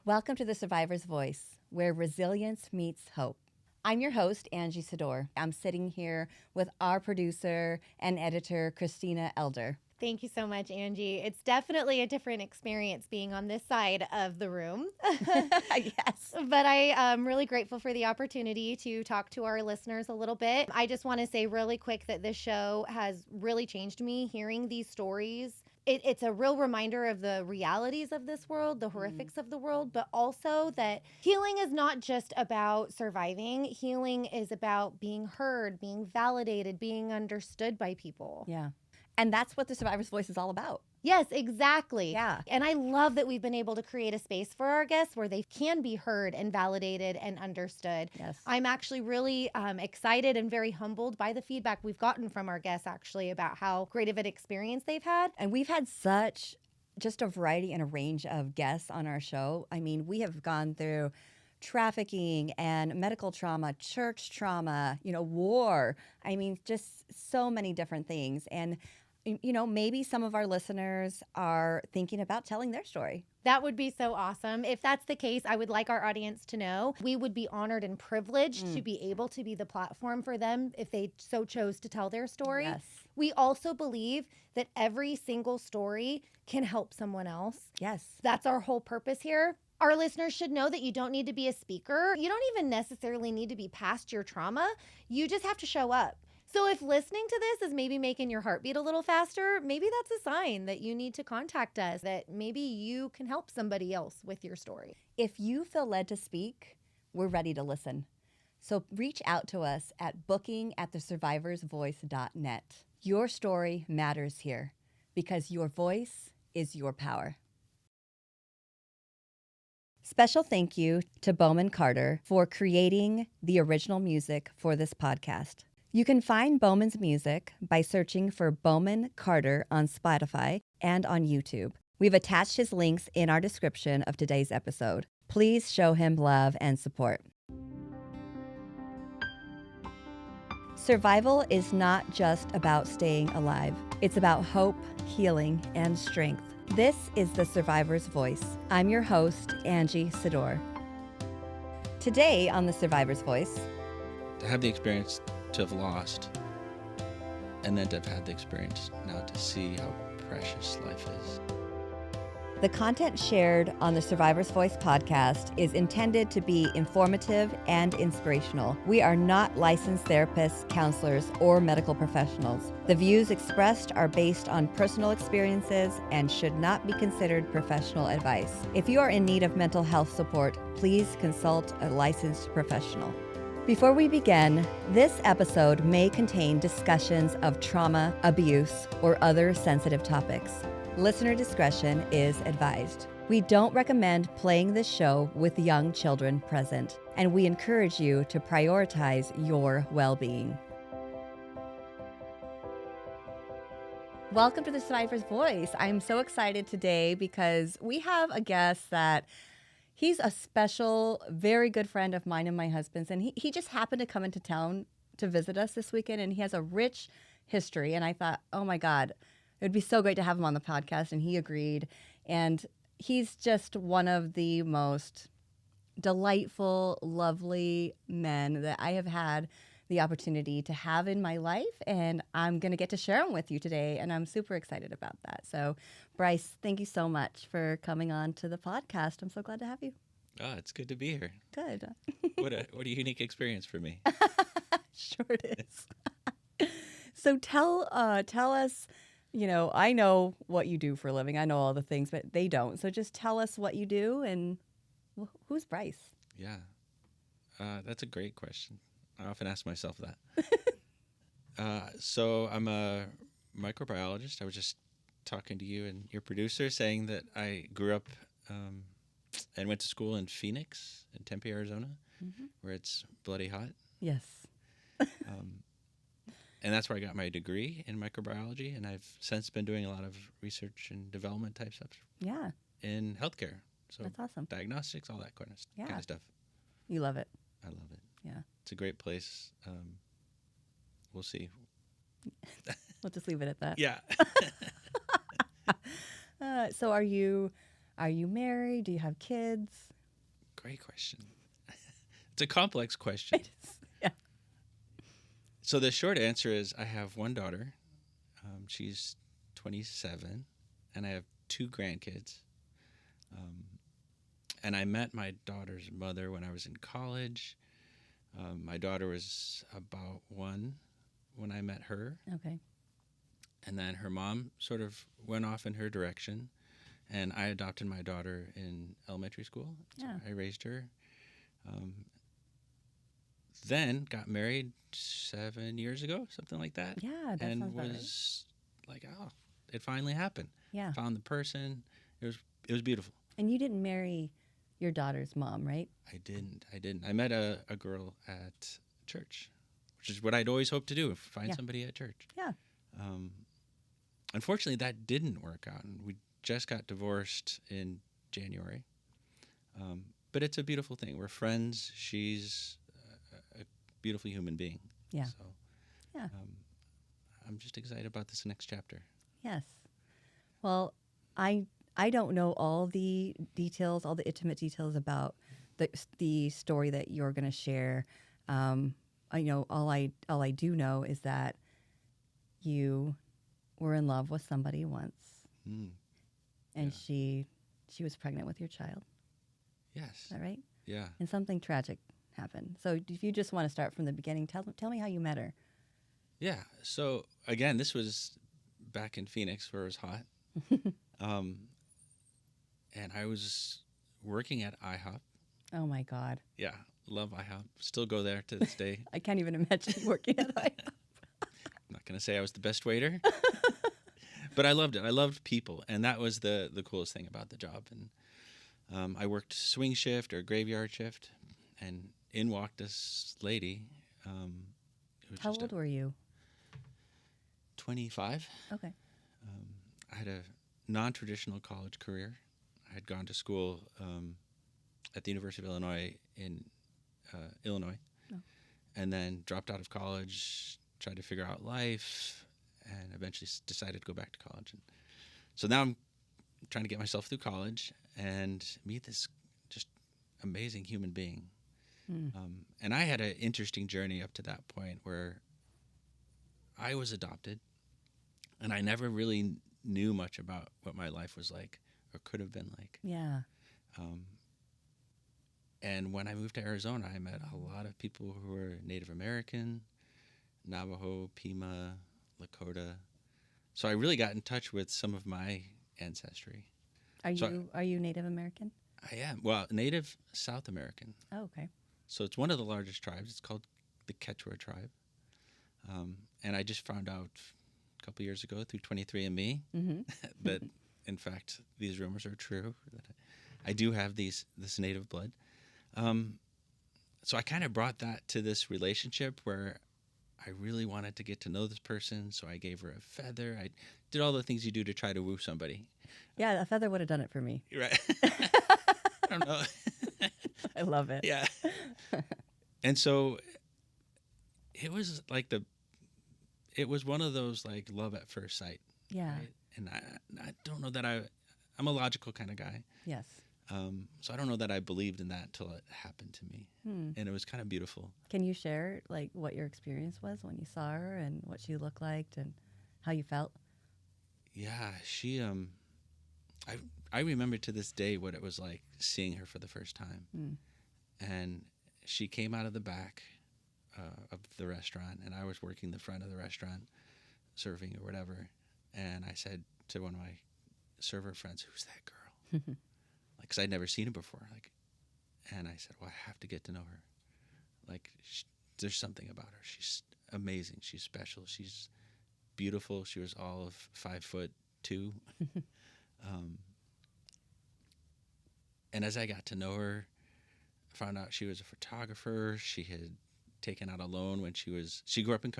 Welcome to The Survivor's Voice, where resilience meets hope. I'm your host, Angie Sedore. I'm sitting here with our producer and editor, Christina Elder. Thank you so much, Angie. It's definitely a different experience being on this side of the room. Yes. But I am really grateful for the opportunity to talk to our listeners a little bit. I just want to say really quick that this show has really changed me hearing these stories. It's a real reminder of the realities of this world, the horrifics of the world, but also that healing is not just about surviving. Healing is about being heard, being validated, being understood by people. Yeah. And that's what The Survivor's Voice is all about. Yes, exactly. Yeah. And I love that we've been able to create a space for our guests where they can be heard and validated and understood. Yes. I'm actually really excited and very humbled by the feedback we've gotten from our guests actually about how great of an experience they've had. And we've had such just a variety and a range of guests on our show. I mean, we have gone through trafficking and medical trauma, church trauma, war. I mean, just so many different things. And maybe some of our listeners are thinking about telling their story. That would be so awesome. If that's the case, I would like our audience to know we would be honored and privileged to be able to be the platform for them if they so chose to tell their story. Yes. We also believe that every single story can help someone else. Yes. That's our whole purpose here. Our listeners should know that you don't need to be a speaker. You don't even necessarily need to be past your trauma. You just have to show up. So if listening to this is maybe making your heart beat a little faster, maybe that's a sign that you need to contact us, that maybe you can help somebody else with your story. If you feel led to speak, we're ready to listen. So reach out to us at booking@thesurvivorsvoice.net. Your story matters here because your voice is your power. Special thank you to Bowman Carter for creating the original music for this podcast. You can find Bowman's music by searching for Bowman Carter on Spotify and on YouTube. We've attached his links in our description of today's episode. Please show him love and support. Survival is not just about staying alive. It's about hope, healing, and strength. This is The Survivor's Voice. I'm your host, Angie Sedore. Today on The Survivor's Voice, to have the experience to have lost, and then to have had the experience now to see how precious life is. the content shared on the Survivor's Voice podcast is intended to be informative and inspirational. We are not licensed therapists, counselors, or medical professionals. The views expressed are based on personal experiences and should not be considered professional advice. If you are in need of mental health support, please consult a licensed professional. Before we begin, this episode may contain discussions of trauma, abuse, or other sensitive topics. Listener discretion is advised. We don't recommend playing this show with young children present, and we encourage you to prioritize your well-being. Welcome to the Survivor's Voice. I'm so excited today because we have a guest that he's a special, very good friend of mine and my husband's, and he just happened to come into town to visit us this weekend, and he has a rich history, and I thought, oh my God, it would be so great to have him on the podcast, and he agreed. And he's just one of the most delightful, lovely men that I have had the opportunity to have in my life, and I'm going to get to share them with you today, and I'm super excited about that. So, Bryce, thank you so much for coming on to the podcast. I'm so glad to have you. Oh, it's good to be here. Good. What a unique experience for me. Sure it is. So tell us, you know, I know what you do for a living. I know all the things, but they don't. So just tell us what you do and who's Bryce? Yeah, that's a great question. I often ask myself that. So I'm a microbiologist. I was just talking to you and your producer saying that I grew up and went to school in Phoenix, in Tempe, Arizona, where it's bloody hot. Yes. And that's where I got my degree in microbiology, and I've since been doing a lot of research and development type stuff. Yeah. In healthcare. So that's awesome. Diagnostics, all that kind of stuff. You love it. I love it. Yeah. It's a great place. We'll see. We'll just leave it at that. Yeah. So are you married? Do you have kids? Great question. It's a complex question. It is. Yeah. So the short answer is I have one daughter. She's 27, and I have 2 grandkids. And I met my daughter's mother when I was in college. My daughter was about 1 when I met her. Okay. And then her mom sort of went off in her direction. And I adopted my daughter in elementary school. Yeah. So I raised her. Then got married 7 years ago, something like that. Yeah, that and sounds about right. was like, oh, it finally happened. Yeah. Found the person. It was beautiful. And you didn't marry your daughter's mom, right? I didn't. I met a girl at church, which is what I'd always hoped to do, find somebody at church. Yeah. Unfortunately, that didn't work out, and we just got divorced in January. But it's a beautiful thing. We're friends. She's a beautiful human being. Yeah. So, Yeah. I'm just excited about this next chapter. Yes. Well, I don't know all the details, all the intimate details about the story that you're going to share. I know all I do know is that you were in love with somebody once, and Yeah. she was pregnant with your child. Yes. Is that right? Yeah. And something tragic happened. So if you just want to start from the beginning, tell me how you met her. Yeah. So again, this was back in Phoenix where it was hot. And I was working at IHOP. Oh my God. Yeah. Love IHOP. Still go there to this day. I can't even imagine working at IHOP. I'm not going to say I was the best waiter, but I loved it. I loved people. And that was the coolest thing about the job. And I worked swing shift or graveyard shift, and in walked this lady. How old were you? 25. Okay. I had a non-traditional college career. I had gone to school at the University of Illinois in Illinois, and then dropped out of college, tried to figure out life, and eventually decided to go back to college. And so now I'm trying to get myself through college and meet this just amazing human being. And I had an interesting journey up to that point where I was adopted, and I never really knew much about what my life was like or could have been like. Yeah. And when I moved to Arizona, I met a lot of people who were Native American, Navajo, Pima, Lakota. So I really got in touch with some of my ancestry. Are you Native American? I am. Well, Native South American. Oh, okay. So it's one of the largest tribes. It's called the Quechua tribe. And I just found out a couple years ago through 23andMe that, in fact, these rumors are true, that I do have this native blood. So I kind of brought that to this relationship where I really wanted to get to know this person, so I gave her a feather. I did all the things you do to try to woo somebody. Yeah, a feather would have done it for me. Right. I don't know. I love it. Yeah. And so it was like it was one of those like love at first sight. Yeah. Right? And I don't know that I'm a logical kind of guy. Yes. So I don't know that I believed in that until it happened to me. And it was kind of beautiful. Can you share like what your experience was when you saw her and what she looked like and how you felt? Yeah, she I remember to this day what it was like seeing her for the first time. And she came out of the back of the restaurant, and I was working the front of the restaurant, serving or whatever. And I said to one of my server friends, "Who's that girl?" Like, because I'd never seen her before. Like, and I said, "Well, I have to get to know her. Like, there's something about her. She's amazing. She's special. She's beautiful." She was all of 5'2". And as I got to know her, I found out she was a photographer. She had taken out a loan when she grew up in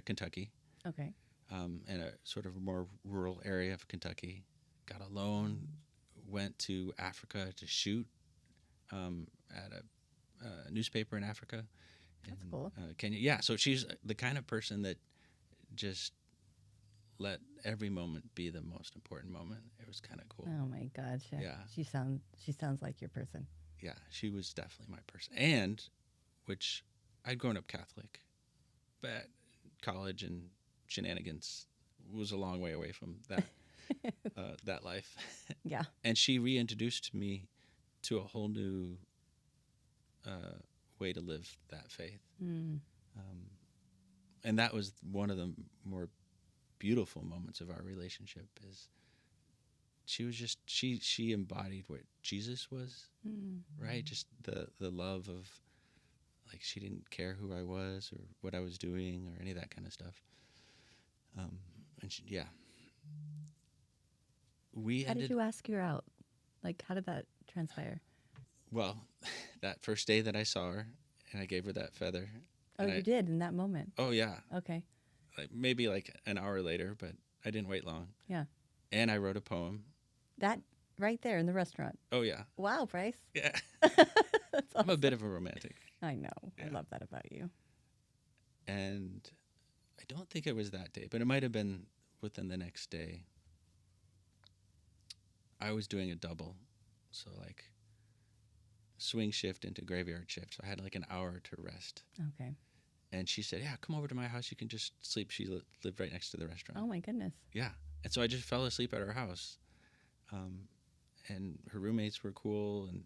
Kentucky. Okay. In a sort of more rural area of Kentucky. Got a loan, went to Africa to shoot at a newspaper in Africa. That's cool. Kenya. Yeah, so she's the kind of person that just let every moment be the most important moment. It was kind of cool. Oh my gosh. Yeah. She sounds like your person. yeah, she was definitely my person. And which I'd grown up Catholic, but college and shenanigans was a long way away from that that life. Yeah. And she reintroduced me to a whole new way to live that faith. Mm. And that was one of the more beautiful moments of our relationship. Is she was just she embodied what Jesus was, right? Just the love of, like, she didn't care who I was or what I was doing or any of that kind of stuff. And she, yeah, we How did you ask her out? Like, how did that transpire? Well, that first day that I saw her and I gave her that feather. Oh, you did in that moment? Oh, yeah. Okay. Maybe like an hour later, but I didn't wait long. Yeah. And I wrote a poem. That right there in the restaurant. Oh, yeah. Wow, Bryce. Yeah. That's awesome. I'm a bit of a romantic. I know. Yeah. I love that about you. And I don't think it was that day, but it might have been within the next day. I was doing a double. So, like, swing shift into graveyard shift. So I had like an hour to rest. Okay. And she said, yeah, come over to my house. You can just sleep. She lived right next to the restaurant. Oh, my goodness. Yeah. And so I just fell asleep at her house. And her roommates were cool. And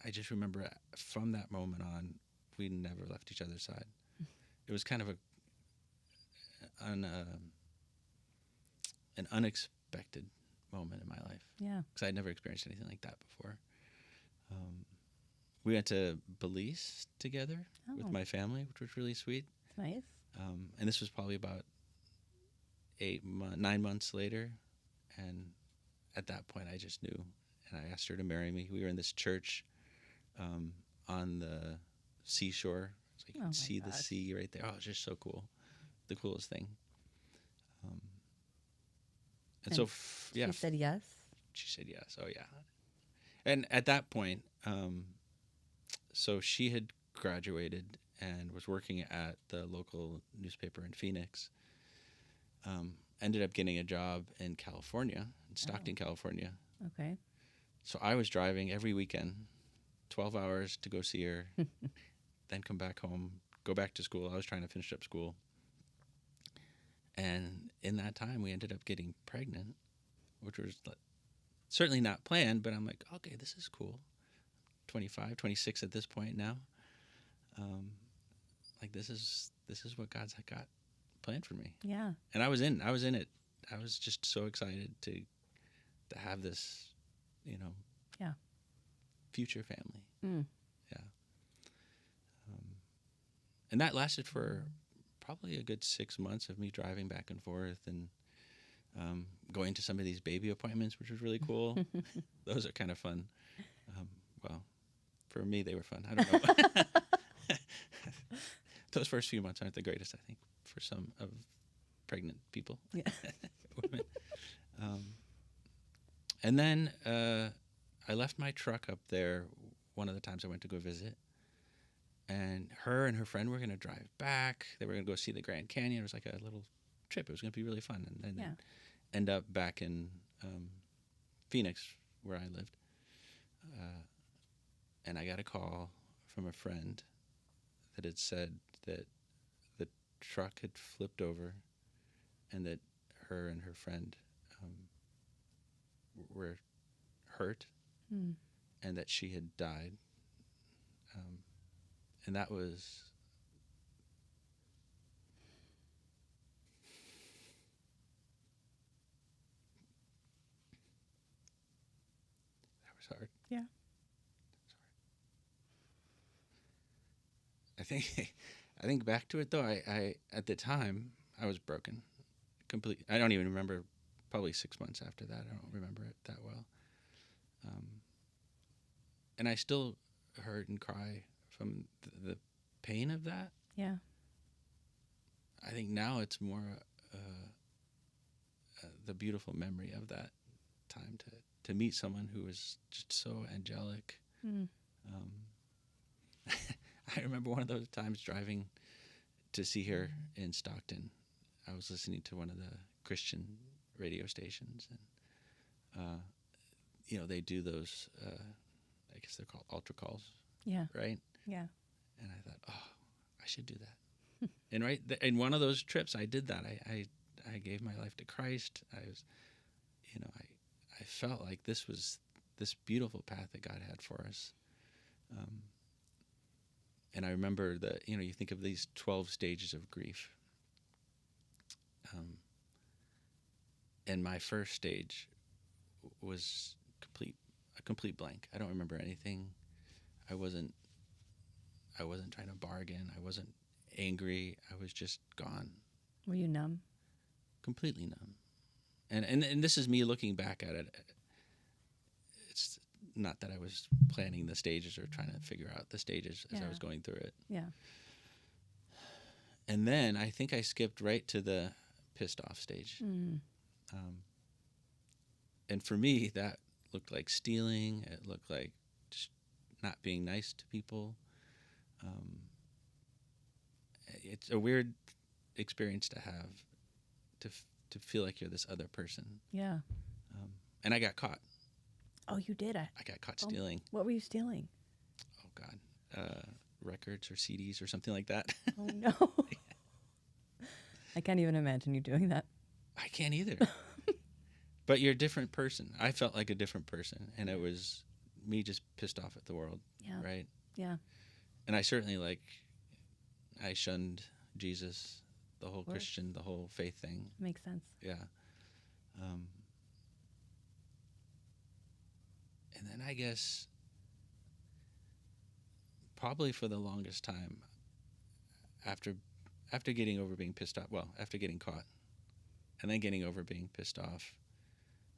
I just remember from that moment on, we never left each other's side. It was kind of an unexpected moment in my life. Yeah. Because I'd never experienced anything like that before. We went to Belize together with my family, which was really sweet. Nice. And this was probably about 9 months later. And at that point, I just knew. And I asked her to marry me. We were in this church on the seashore. So you can see the sea right there. Oh, it's just so cool. The coolest thing. And so, yeah. She said yes? She said yes. Oh, yeah. And at that point, so she had graduated and was working at the local newspaper in Phoenix. Ended up getting a job in California, in Stockton, California. Okay. So I was driving every weekend, 12 hours to go see her, then come back home, go back to school. I was trying to finish up school. And in that time, we ended up getting pregnant, which was certainly not planned, but I'm like, okay, this is cool. 25, 26 at this point now. Like, this is what God's got planned for me. Yeah. And I was in it. I was just so excited to have this, future family. Mm. Yeah. And that lasted for probably a good 6 months of me driving back and forth and going to some of these baby appointments, which was really cool. Those are kind of fun. Well, for me, they were fun. I don't know. Those first few months aren't the greatest, I think, for some of pregnant people. Yeah. Women. And then I left my truck up there one of the times I went to go visit. And her and her friend were going to drive back. They were going to go see the Grand Canyon. It was like a little trip. It was going to be really fun. And then end up back in Phoenix, where I lived. And I got a call from a friend that had said that the truck had flipped over and that her and her friend were hurt and that she had died. And that was hard. Yeah. I think back to it though. I at the time I was broken, completely. I don't even remember. Probably 6 months after that, I don't remember it that well. And I still hurt and cry from the pain of that. Yeah. I think now it's more the beautiful memory of that time to meet someone who was just so angelic. I remember one of those times driving to see her in Stockton. I was listening to one of the Christian radio stations, and they do those like guess they're called altar calls, Yeah. right? Yeah. And I thought, oh, I should do that. And in one of those trips, I did that. I gave my life to Christ. I was, I felt like this was this beautiful path that God had for us. And I remember that, you think of these 12 stages of grief. And my first stage was a complete blank. I don't remember anything. I wasn't trying to bargain. I wasn't angry. I was just gone. Were you numb? Completely numb. And this is me looking back at it. It's not that I was planning the stages or trying to figure out the stages as I was going through it. Yeah. And then I think I skipped right to the pissed off stage. And for me, that looked like stealing. It looked like just not being nice to people. It's a weird experience to have, to feel like you're this other person. Yeah. And I got caught. Oh, you did? I got caught stealing. What were you stealing? Oh, God. Records or CDs or something like that. Oh, no. I can't even imagine you doing that. I can't either. But you're a different person. I felt like a different person, and it was me just pissed off at the world, right? Yeah. And I certainly, I shunned Jesus, the whole Christian, the whole faith thing. Makes sense. Yeah. And then I guess probably for the longest time, after getting over being pissed off, after getting caught, and then getting over being pissed off,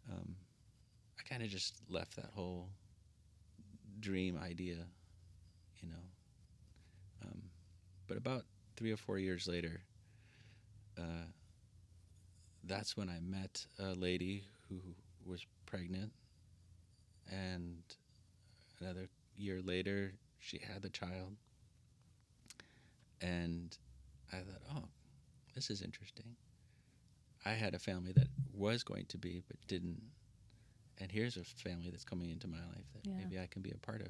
I kind of just left that whole dream idea, But about 3 or 4 years later, that's when I met a lady who was pregnant, and another year later, she had the child. And I thought, oh, this is interesting. I had a family that was going to be, but didn't. And here's a family that's coming into my life that maybe I can be a part of.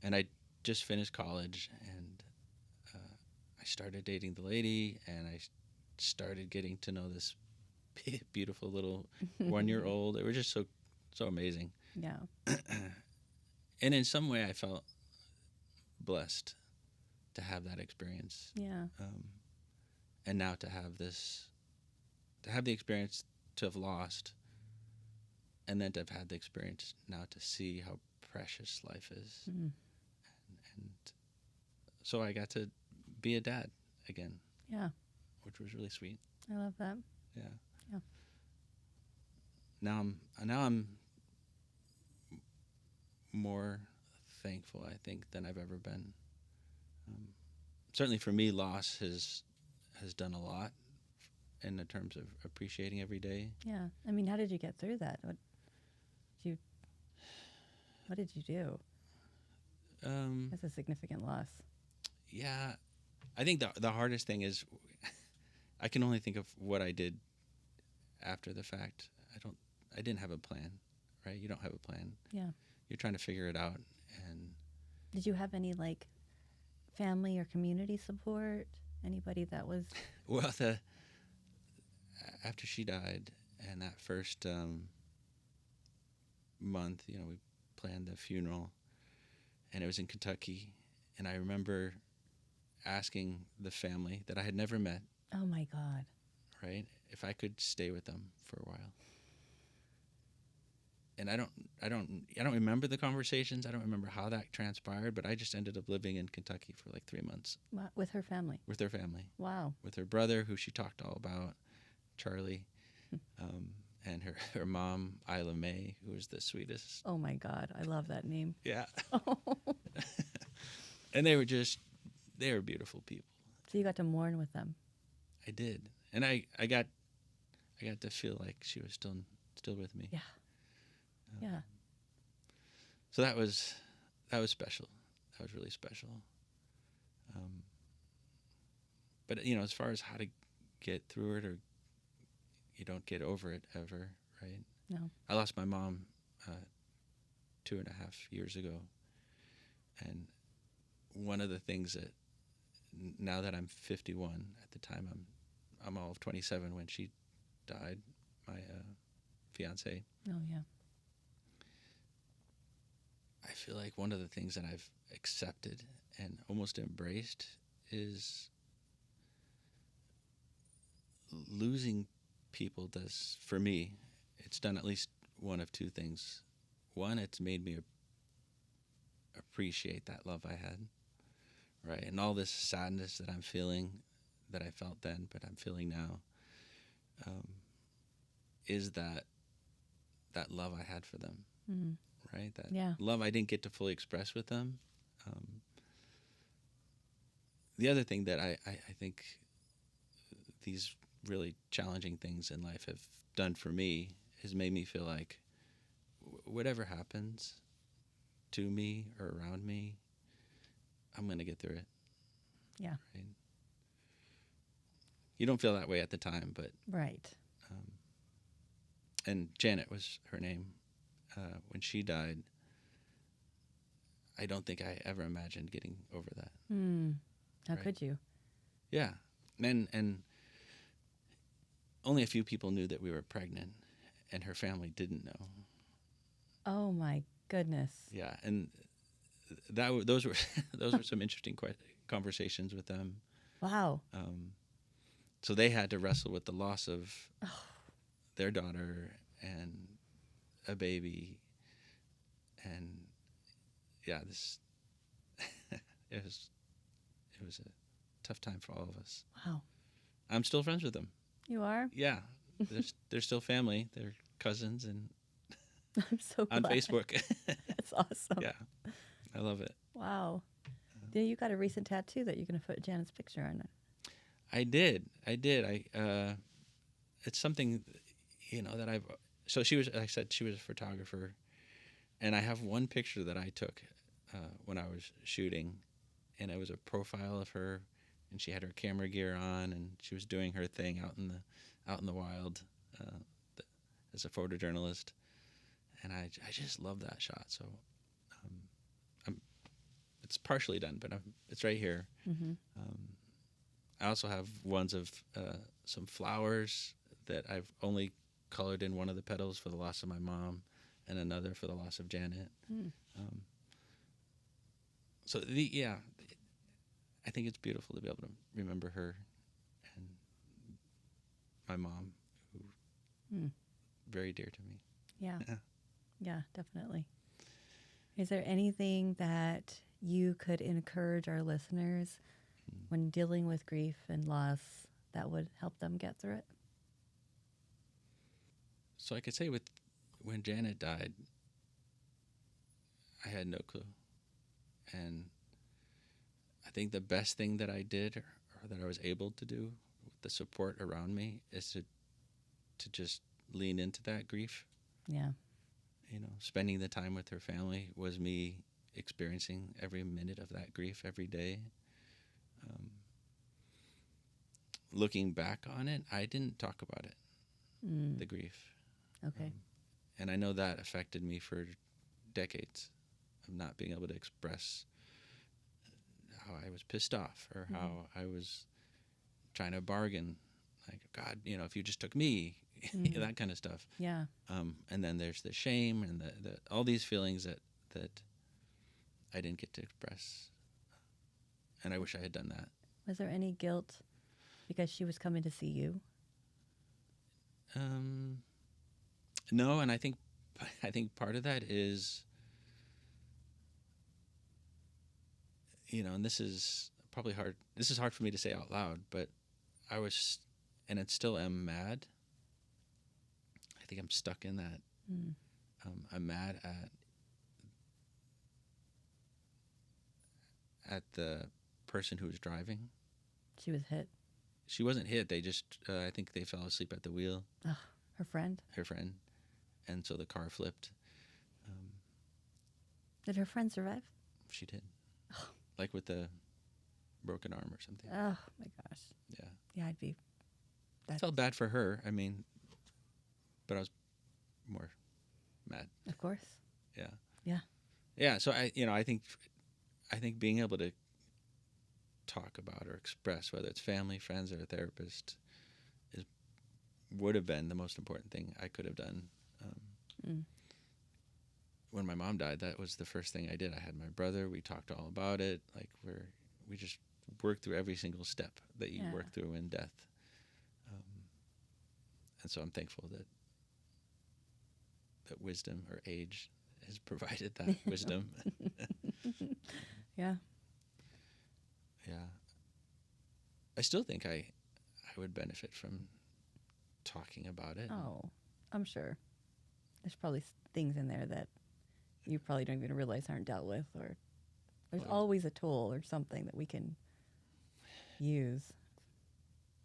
And I just finished college, and I started dating the lady, and I started getting to know this beautiful little 1-year-old. It was just so amazing. Yeah. And in some way, I felt blessed to have that experience. Yeah. And now to have the experience to have lost, and then to have had the experience now to see how precious life is. Mm. And so I got to be a dad again. Yeah. Which was really sweet. I love that. Yeah. Yeah. Now I'm more thankful, I think, than I've ever been. Certainly for me, loss has done a lot in the terms of appreciating every day. Yeah. I mean, how did you get through that? What did you do? That's a significant loss. Yeah. I think the hardest thing is I can only think of what I did after the fact. I didn't have a plan, right? You don't have a plan. Yeah. You're trying to figure it out. And did you have any family or community support? Anybody that was well, after she died, and that first month, we planned the funeral, and it was in Kentucky, and I remember asking the family that I had never met, oh my God, right, if I could stay with them for a while. And I don't remember the conversations. I don't remember how that transpired, but I just ended up living in Kentucky for 3 months. Wow. With her family? With her family. Wow. With her brother, who she talked all about, Charlie, and her mom, Isla Mae, who was the sweetest. Oh my God, I love that name. Yeah. And they were beautiful people. So you got to mourn with them. I did, and I got to feel like she was still with me. Yeah. Yeah. So that was special. That was really special. But as far as how to get through it, or you don't get over it ever, right? No. I lost my mom 2.5 years ago, And one of the things that now that I'm 51, at the time I'm all of 27 when she died, my fiance. Oh, yeah. I feel like one of the things that I've accepted and almost embraced is losing people does, for me, it's done at least one of two things. One, it's made me appreciate that love I had, right? And all this sadness that I'm feeling, that I felt then, but I'm feeling now, is that love I had for them, right? That love I didn't get to fully express with them. The other thing that I think these really challenging things in life have done for me has made me feel like whatever happens to me or around me, I'm going to get through it. Yeah. Right? You don't feel that way at the time, but... Right. And Janet was her name. When she died, I don't think I ever imagined getting over that. How Right. could you? Yeah. And only a few people knew that we were pregnant, and her family didn't know. Oh, my goodness. Yeah, and those were those were some interesting conversations with them. Wow. So they had to wrestle with the loss of their daughter and a baby, and yeah, this it was a tough time for all of us. Wow. I'm still friends with them. You are? Yeah, they're still family. They're cousins, and I'm so glad. on Facebook. That's awesome. Yeah, I love it. Wow. Yeah, you got a recent tattoo that you're going to put Janet's picture on it. I did. It's something, that so she was, like I said, she was a photographer, and I have one picture that I took when I was shooting, and it was a profile of her, and she had her camera gear on, and she was doing her thing out in the wild as a photojournalist, and I just love that shot. So it's partially done, but it's right here. Mm-hmm. I also have ones of some flowers that I've only colored in one of the petals for the loss of my mom and another for the loss of Janet. So I think it's beautiful to be able to remember her and my mom, who very dear to me. Yeah. Yeah, definitely. Is there anything that you could encourage our listeners when dealing with grief and loss that would help them get through it? So I could say when Janet died, I had no clue. And I think the best thing that I did or that I was able to do with the support around me is to just lean into that grief. Yeah. Spending the time with her family was me experiencing every minute of that grief every day. Looking back on it, I didn't talk about it, the grief. Okay. And I know that affected me for decades of not being able to express how I was pissed off or how I was trying to bargain. Like, God, if you just took me, that kind of stuff. Yeah. And then there's the shame and the all these feelings that I didn't get to express. And I wish I had done that. Was there any guilt because she was coming to see you? No, and I think part of that is, and this is probably hard. This is hard for me to say out loud, but I was, and it still am mad. I think I'm stuck in that. I'm mad at the person who was driving. She was hit. She wasn't hit. They just, I think they fell asleep at the wheel. Oh, her friend? Her friend. And so the car flipped. Did her friend survive? She did. Like with the broken arm or something. Oh, my gosh. Yeah. Yeah, I'd be... I felt bad for her. I mean, but I was more mad. Of course. Yeah. Yeah. Yeah, so I think I think being able to talk about or express, whether it's family, friends, or a therapist, would have been the most important thing I could have done. When my mom died, that was the first thing I did. I had my brother. We talked all about it. Like we just worked through every single step that you work through in death. And so I'm thankful that wisdom or age has provided that wisdom. Yeah. Yeah. I still think I would benefit from talking about it. Oh, I'm sure. There's probably things in there that you probably don't even realize aren't dealt with, or there's always a tool or something that we can use.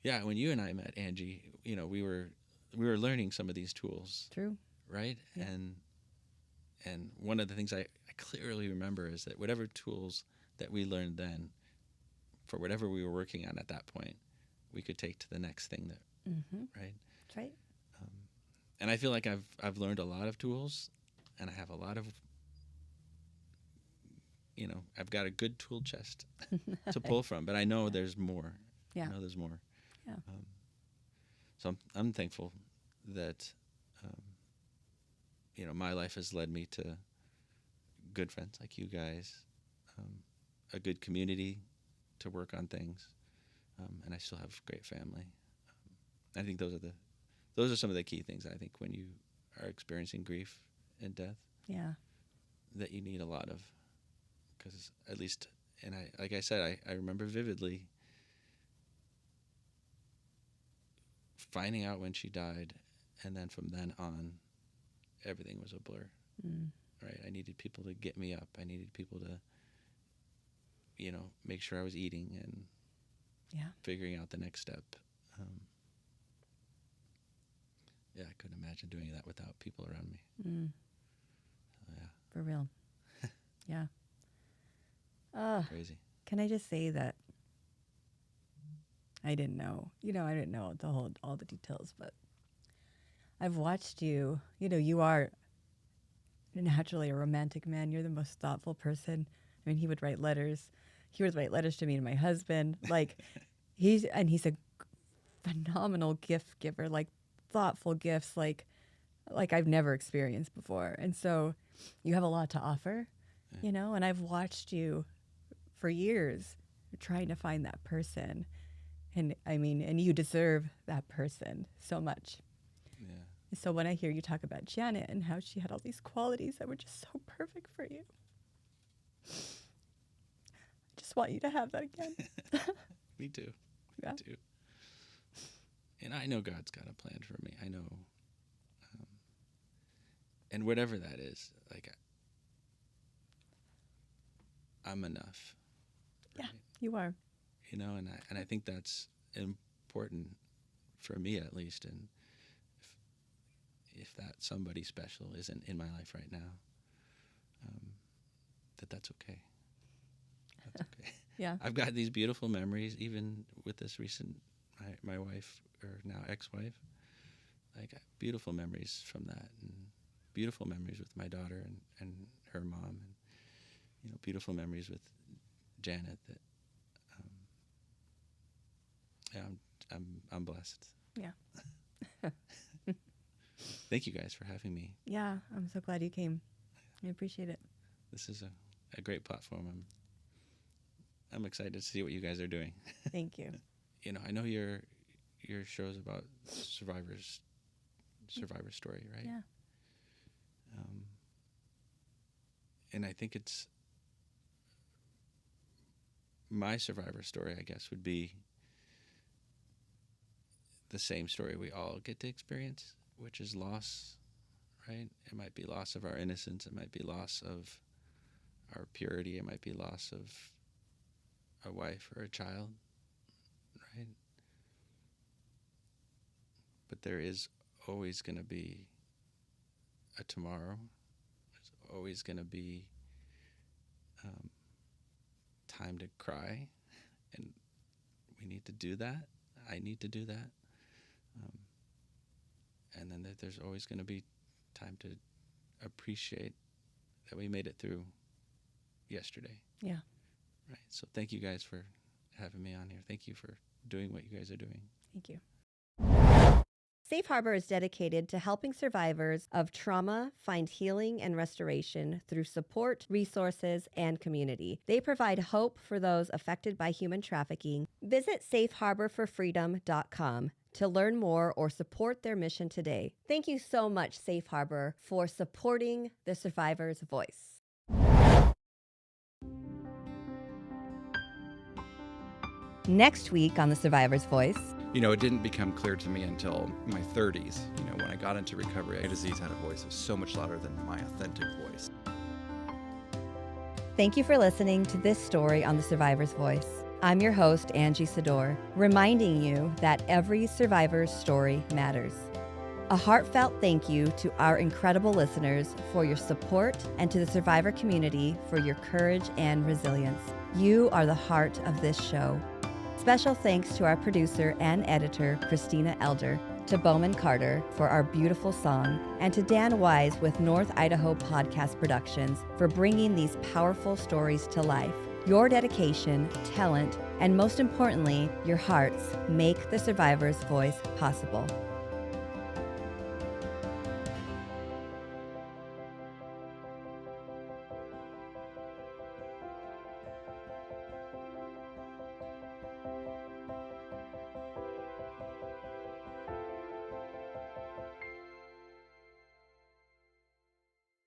Yeah, when you and I met, Angie, we were learning some of these tools. True. Right? Yeah. And one of the things I clearly remember is that whatever tools that we learned then, for whatever we were working on at that point, we could take to the next thing that, right? That's right. And I feel like I've learned a lot of tools, and I have a lot of, I've got a good tool chest to pull from, but I know there's more. Yeah. I know there's more. Yeah. So I'm thankful that, my life has led me to good friends like you guys, a good community to work on things, and I still have great family. I think those are some of the key things, I think, when you are experiencing grief and death. Yeah. That you need a lot of, because at least, and like I said, I remember vividly finding out when she died, and then from then on, everything was a blur. Right? I needed people to get me up. I needed people to, make sure I was eating and figuring out the next step. Yeah, I couldn't imagine doing that without people around me. Yeah. For real. Yeah. Crazy. Can I just say that I didn't know, I didn't know all the details, but I've watched you, you are naturally a romantic man. You're the most thoughtful person. I mean, he would write letters. He would write letters to me and my husband. Like, he's a phenomenal gift giver, like thoughtful gifts, like I've never experienced before. And so you have a lot to offer, and I've watched you for years trying to find that person. And and you deserve that person so much. Yeah. So when I hear you talk about Janet and how she had all these qualities that were just so perfect for you, I just want you to have that again. Me too. Yeah. Me too. And I know God's got a plan for me. I know. And whatever that is, like, I'm enough. Yeah, right? you are. And I think that's important for me, at least. And if that somebody special isn't in my life right now, that's okay. That's okay. Yeah. I've got these beautiful memories, even with this recent, my wife, or now ex-wife, like beautiful memories from that, and beautiful memories with my daughter and her mom, and beautiful memories with Janet. That I'm blessed. Yeah. Thank you guys for having me. Yeah, I'm so glad you came. I appreciate it. This is a great platform. I'm excited to see what you guys are doing. Thank you. I know your show's about survivor story, right? Yeah. And I think it's my survivor story, I guess, would be the same story we all get to experience, which is loss, right? It might be loss of our innocence. It might be loss of our purity. It might be loss of a wife or a child, right? But there is always going to be a tomorrow. There's always going to be time to cry, and we need to do that. I need to do that. And then there's always going to be time to appreciate that we made it through yesterday. Yeah. Right. So thank you guys for having me on here. Thank you for doing what you guys are doing. Thank you. Safe Harbor is dedicated to helping survivors of trauma find healing and restoration through support, resources, and community. They provide hope for those affected by human trafficking. Visit safeharborforfreedom.com to learn more or support their mission today. Thank you so much, Safe Harbor, for supporting the survivor's voice. Next week on The Survivor's Voice. You know, it didn't become clear to me until my 30s. You know, when I got into recovery, A to Z had a voice that was so much louder than my authentic voice. Thank you for listening to this story on The Survivor's Voice. I'm your host, Angie Sedore, reminding you that every survivor's story matters. A heartfelt thank you to our incredible listeners for your support and to the survivor community for your courage and resilience. You are the heart of this show. Special thanks to our producer and editor, Christina Elder, to Bowman Carter for our beautiful song, and to Dan Wise with North Idaho Podcast Productions for bringing these powerful stories to life. Your dedication, talent, and most importantly, your hearts make the survivor's voice possible.